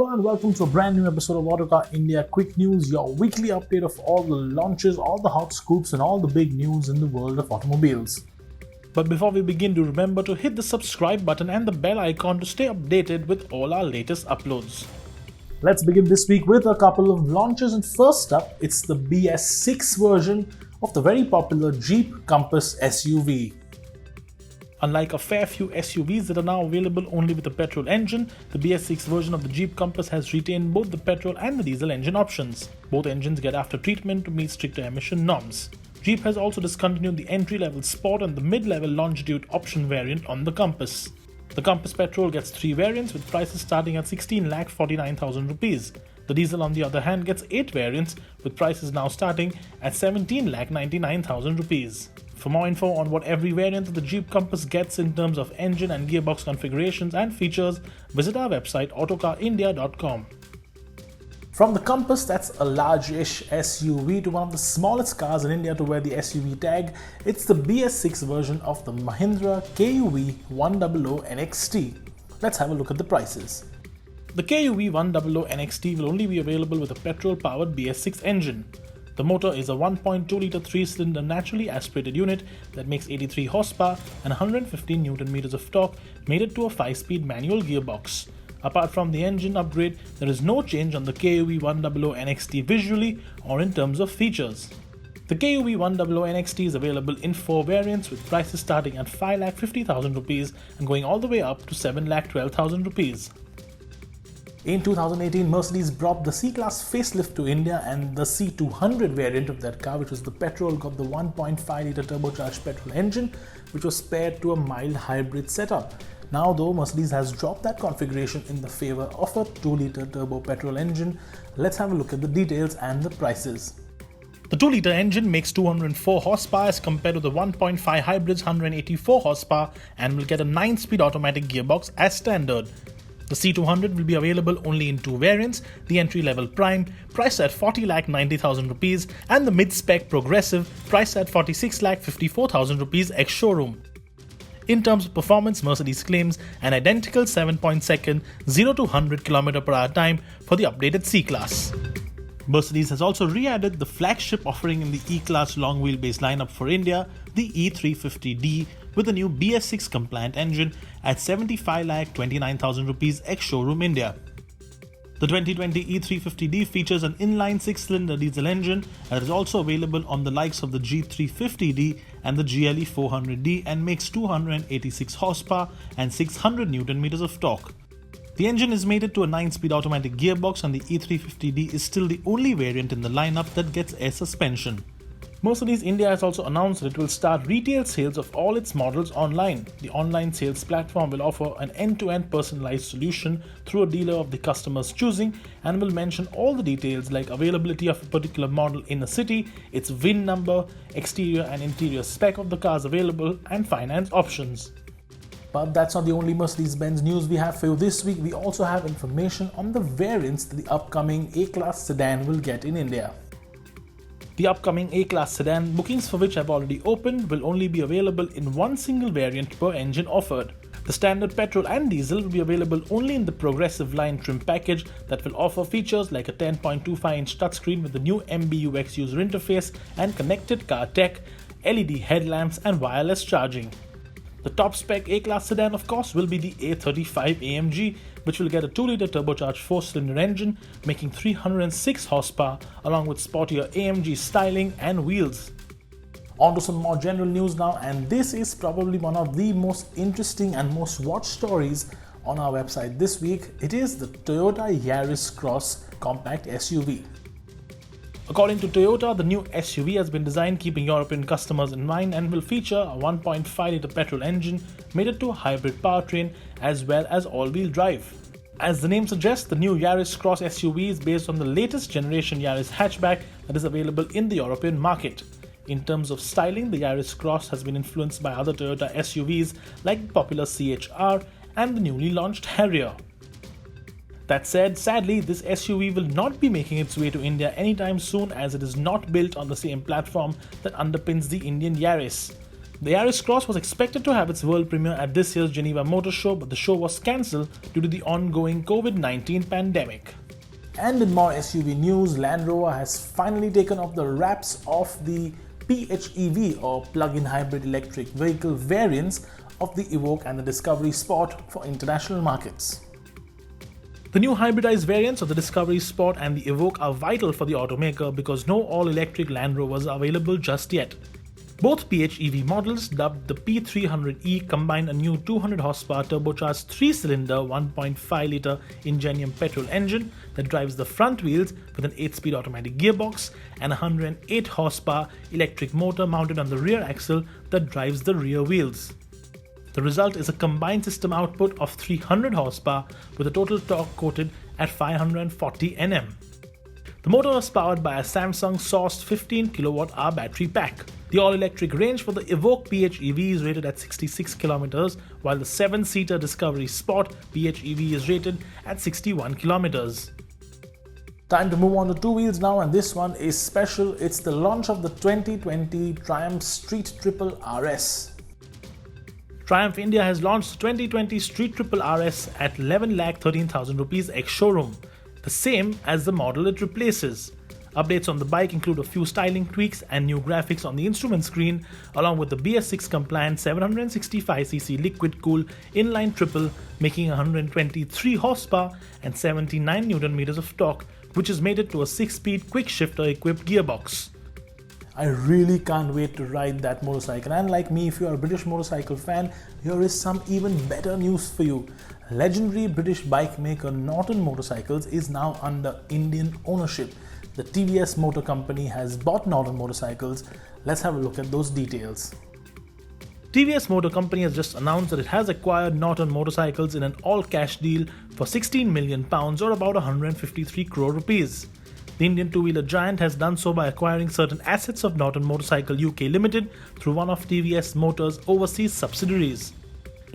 Hello and welcome to a brand new episode of Autocar India Quick News, your weekly update of all the launches, all the hot scoops and all the big news in the world of automobiles. But before we begin, do remember to hit the subscribe button and the bell icon to stay updated with all our latest uploads. Let's begin this week with a couple of launches, and first up, it's the BS6 version of the very popular Jeep Compass SUV. Unlike a fair few SUVs that are now available only with a petrol engine, the BS6 version of the Jeep Compass has retained both the petrol and the diesel engine options. Both engines get after treatment to meet stricter emission norms. Jeep has also discontinued the entry-level Sport and the mid-level Longitude option variant on the Compass. The Compass Petrol gets 3 variants with prices starting at 16,49,000 rupees. The diesel, on the other hand, gets 8 variants with prices now starting at 17,99,000 rupees. For more info on what every variant of the Jeep Compass gets in terms of engine and gearbox configurations and features, visit our website autocarindia.com. From the Compass, that's a large-ish SUV, to one of the smallest cars in India to wear the SUV tag, it's the BS6 version of the Mahindra KUV100 NXT. Let's have a look at the prices. The KUV100 NXT will only be available with a petrol-powered BS6 engine. The motor is a 1.2-litre 3-cylinder naturally aspirated unit that makes 83 horsepower and 115 Nm of torque, mated to a 5-speed manual gearbox. Apart from the engine upgrade, there is no change on the KUV100 NXT visually or in terms of features. The KUV100 NXT is available in 4 variants with prices starting at 5,50,000 rupees and going all the way up to 7,12,000 rupees. In 2018, Mercedes brought the C-Class facelift to India, and the C200 variant of that car, which was the petrol, got the 1.5-litre turbocharged petrol engine, which was paired to a mild hybrid setup. Now though, Mercedes has dropped that configuration in the favor of a 2-litre turbo petrol engine. Let's have a look at the details and the prices. The 2-litre engine makes 204 horsepower as compared to the 1.5 hybrid's 184 horsepower and will get a 9-speed automatic gearbox as standard. The C200 will be available only in 2 variants, the entry-level Prime, priced at 40,90,000 rupees, and the mid-spec Progressive, priced at 46,54,000 rupees ex-showroom. In terms of performance, Mercedes claims an identical 7.2 0 to 100 km/h time for the updated C-Class. Mercedes has also re-added the flagship offering in the E-Class long wheelbase lineup for India, the E350D, with a new BS6 compliant engine at 75,29,000 rupees ex-showroom India. The 2020 E350D features an inline 6-cylinder diesel engine that is also available on the likes of the G350D and the GLE 400D and makes 286 horsepower and 600 Nm of torque. The engine is mated to a 9-speed automatic gearbox, and the E350D is still the only variant in the lineup that gets air suspension. Mercedes India has also announced that it will start retail sales of all its models online. The online sales platform will offer an end-to-end personalized solution through a dealer of the customer's choosing and will mention all the details like availability of a particular model in a city, its VIN number, exterior and interior spec of the cars available, and finance options. But that's not the only Mercedes-Benz news we have for you this week. We also have information on the variants that the upcoming A-Class sedan will get in India. The upcoming A-Class sedan, bookings for which have already opened, will only be available in one single variant per engine offered. The standard petrol and diesel will be available only in the Progressive line trim package that will offer features like a 10.25-inch touchscreen with the new MBUX user interface and connected car tech, LED headlamps and wireless charging. The top spec A-Class sedan, of course, will be the A35 AMG, which will get a 2-litre turbocharged 4-cylinder engine making 306 horsepower along with sportier AMG styling and wheels. On to some more general news now, and this is probably one of the most interesting and most watched stories on our website this week. It is the Toyota Yaris Cross compact SUV. According to Toyota, the new SUV has been designed keeping European customers in mind and will feature a 1.5-litre petrol engine mated to a hybrid powertrain as well as all-wheel drive. As the name suggests, the new Yaris Cross SUV is based on the latest generation Yaris hatchback that is available in the European market. In terms of styling, the Yaris Cross has been influenced by other Toyota SUVs like the popular CHR and the newly launched Harrier. That said, sadly, this SUV will not be making its way to India anytime soon, as it is not built on the same platform that underpins the Indian Yaris. The Yaris Cross was expected to have its world premiere at this year's Geneva Motor Show, but the show was cancelled due to the ongoing COVID-19 pandemic. And in more SUV news, Land Rover has finally taken off the wraps of the PHEV or plug-in hybrid electric vehicle variants of the Evoque and the Discovery Sport for international markets. The new hybridized variants of the Discovery Sport and the Evoque are vital for the automaker because no all-electric Land Rovers are available just yet. Both PHEV models, dubbed the P300e, combine a new 200 horsepower turbocharged 3-cylinder 1.5-litre Ingenium petrol engine that drives the front wheels with an 8-speed automatic gearbox and a 108 horsepower electric motor mounted on the rear axle that drives the rear wheels. The result is a combined system output of 300 horsepower with a total torque quoted at 540 Nm. The motor is powered by a Samsung-sourced 15 kWh battery pack. The all-electric range for the Evoque PHEV is rated at 66 km, while the 7-seater Discovery Sport PHEV is rated at 61 km. Time to move on to two wheels now, and this one is special. It's the launch of the 2020 Triumph Street Triple RS. Triumph India has launched the 2020 Street Triple RS at 11,13,000 rupees ex-showroom, the same as the model it replaces. Updates on the bike include a few styling tweaks and new graphics on the instrument screen, along with the BS6 compliant 765cc liquid-cooled inline triple making 123 horsepower and 79 Nm of torque, which is mated to a 6-speed quick shifter equipped gearbox. I really can't wait to ride that motorcycle, and like me, if you are a British motorcycle fan, here is some even better news for you. Legendary British bike maker Norton Motorcycles is now under Indian ownership. The TVS Motor Company has bought Norton Motorcycles. Let's have a look at those details. TVS Motor Company has just announced that it has acquired Norton Motorcycles in an all-cash deal for £16 million or about 153 crore rupees. The Indian two-wheeler giant has done so by acquiring certain assets of Norton Motorcycle UK Limited through one of TVS Motor's overseas subsidiaries.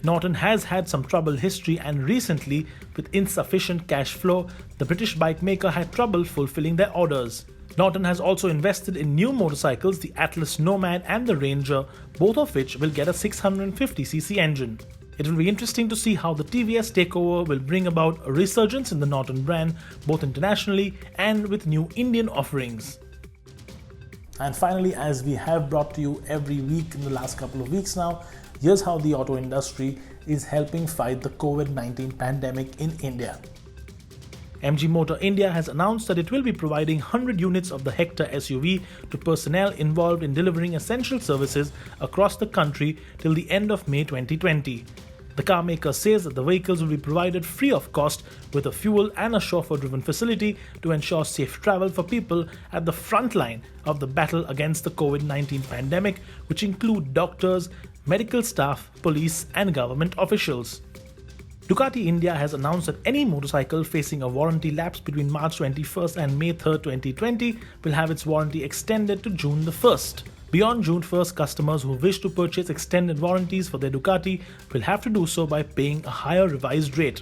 Norton has had some troubled history, and recently, with insufficient cash flow, the British bike maker had trouble fulfilling their orders. Norton has also invested in new motorcycles, the Atlas Nomad and the Ranger, both of which will get a 650cc engine. It will be interesting to see how the TVS takeover will bring about a resurgence in the Norton brand, both internationally and with new Indian offerings. And finally, as we have brought to you every week in the last couple of weeks now, here's how the auto industry is helping fight the COVID-19 pandemic in India. MG Motor India has announced that it will be providing 100 units of the Hector SUV to personnel involved in delivering essential services across the country till the end of May 2020. The car maker says that the vehicles will be provided free of cost with a fuel and a chauffeur-driven facility to ensure safe travel for people at the front line of the battle against the COVID-19 pandemic, which include doctors, medical staff, police and government officials. Ducati India has announced that any motorcycle facing a warranty lapse between March 21st and May 3rd, 2020 will have its warranty extended to June the 1st. Beyond June 1st, customers who wish to purchase extended warranties for their Ducati will have to do so by paying a higher revised rate.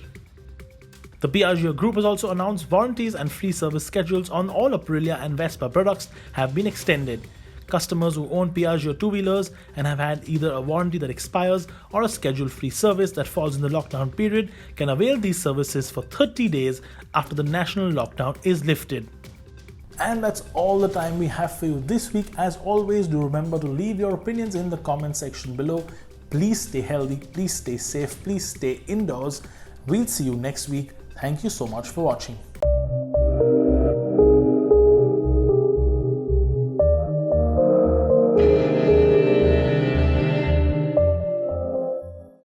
The Piaggio Group has also announced warranties and free service schedules on all Aprilia and Vespa products have been extended. Customers who own Piaggio two-wheelers and have had either a warranty that expires or a scheduled free service that falls in the lockdown period can avail these services for 30 days after the national lockdown is lifted. And that's all the time we have for you this week. As always, do remember to leave your opinions in the comment section below. Please stay healthy, please stay safe, please stay indoors. We'll see you next week. Thank you so much for watching.